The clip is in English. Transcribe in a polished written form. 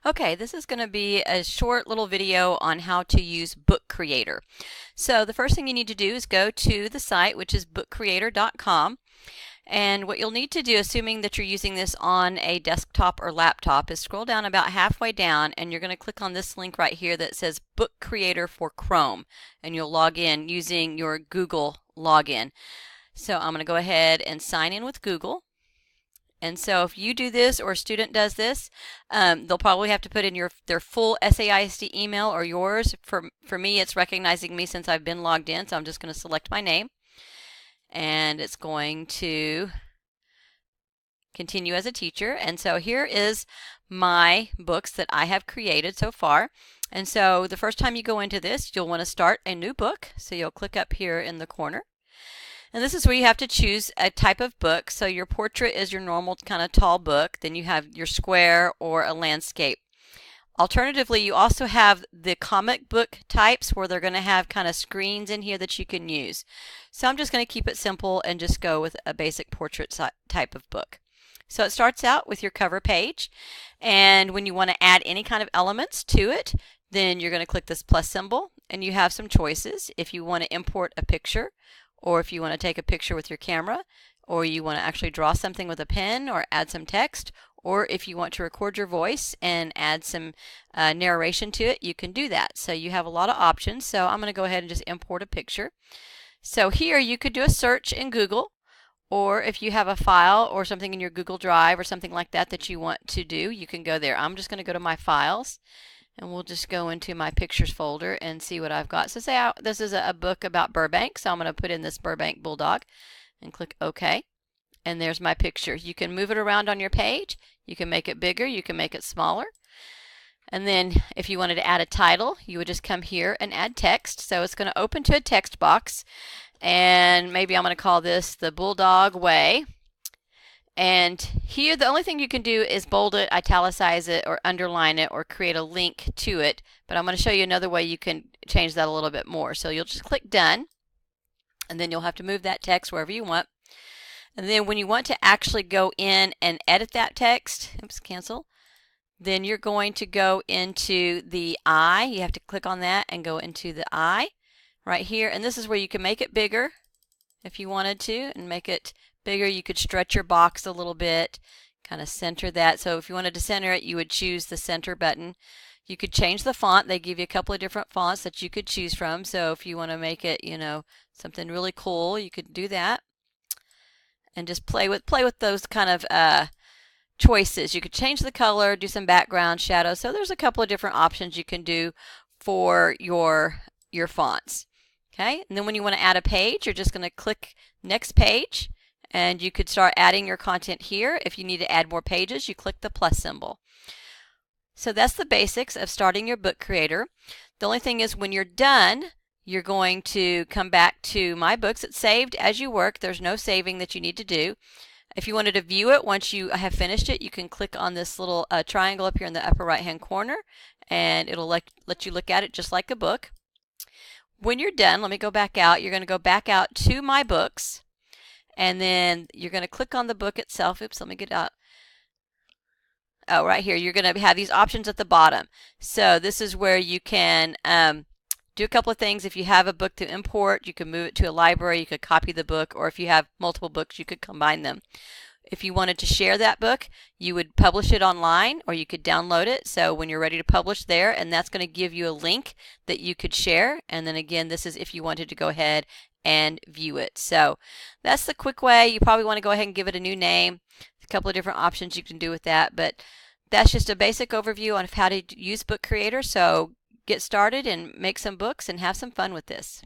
Okay, this is going to be a short little video on how to use Book Creator. So the first thing you need to do is go to the site, which is bookcreator.com. And what you'll need to do, assuming that you're using this on a desktop or laptop, is scroll down about halfway down and you're going to click on this link right here that says Book Creator for Chrome. And you'll log in using your Google login. So I'm going to go ahead and sign in with Google. And so if you do this or a student does this, they'll probably have to put in their full SAISD email or yours. For me, it's recognizing me since I've been logged in, so I'm just going to select my name. And it's going to continue as a teacher. And so here is my books that I have created so far. And so the first time you go into this, you'll want to start a new book. So you'll click up here in the corner. And this is where you have to choose a type of book. So your portrait is your normal kind of tall book. Then you have your square or a landscape. Alternatively, you also have the comic book types where they're going to have kind of screens in here that you can use. So I'm just going to keep it simple and just go with a basic portrait type of book. So it starts out with your cover page. And when you want to add any kind of elements to it, then you're going to click this plus symbol and you have some choices. If you want to import a picture, or if you want to take a picture with your camera, or you want to actually draw something with a pen or add some text, or if you want to record your voice and add some narration to it, you can do that. So you have a lot of options. So I'm going to go ahead and just import a picture. So here you could do a search in Google, or if you have a file or something in your Google Drive or something like that that you want to do, you can go there. I'm just going to go to my files. And we'll just go into my pictures folder and see what I've got. So say this is a book about Burbank. So I'm going to put in this Burbank Bulldog and click OK. And there's my picture. You can move it around on your page. You can make it bigger. You can make it smaller. And then if you wanted to add a title, you would just come here and add text. So it's going to open to a text box. And maybe I'm going to call this the Bulldog Way. And here the only thing you can do is bold it, italicize it, or underline it, or create a link to it. But I'm going to show you another way you can change that a little bit more. So you'll just click done, and then you'll have to move that text wherever you want. And then when you want to actually go in and edit that text, oops, cancel, then you're going to go into the I. You have to click on that and go into the I right here. And this is where you can make it bigger if you wanted to, and make it bigger. You could stretch your box a little bit, kind of center that. So if you wanted to center it, you would choose the center button. You could change the font. They give you a couple of different fonts that you could choose from. So if you want to make it, something really cool, you could do that. And just play with those kind of choices. You could change the color, do some background shadow. So there's a couple of different options you can do for your fonts. Okay, and then when you want to add a page, you're just going to click next page, and you could start adding your content here. If you need to add more pages, you click the plus symbol. So that's the basics of starting your book creator. The only thing is when you're done, you're going to come back to My Books. It's saved as you work. There's no saving that you need to do. If you wanted to view it once you have finished it, you can click on this little triangle up here in the upper right hand corner, and it'll let you look at it just like a book. When you're done, let me go back out. You're going to go back out to My Books, and then you're going to click on the book itself. Oops, let me get out. Oh, right here. You're going to have these options at the bottom. So this is where you can do a couple of things. If you have a book to import, you can move it to a library. You could copy the book, or if you have multiple books, you could combine them. If you wanted to share that book, you would publish it online, or you could download it. So when you're ready to publish there, and that's going to give you a link that you could share. And then again, this is if you wanted to go ahead and view it. So that's the quick way. You probably want to go ahead and give it a new name. A couple of different options you can do with that, but that's just a basic overview on how to use Book Creator. So get started and make some books and have some fun with this.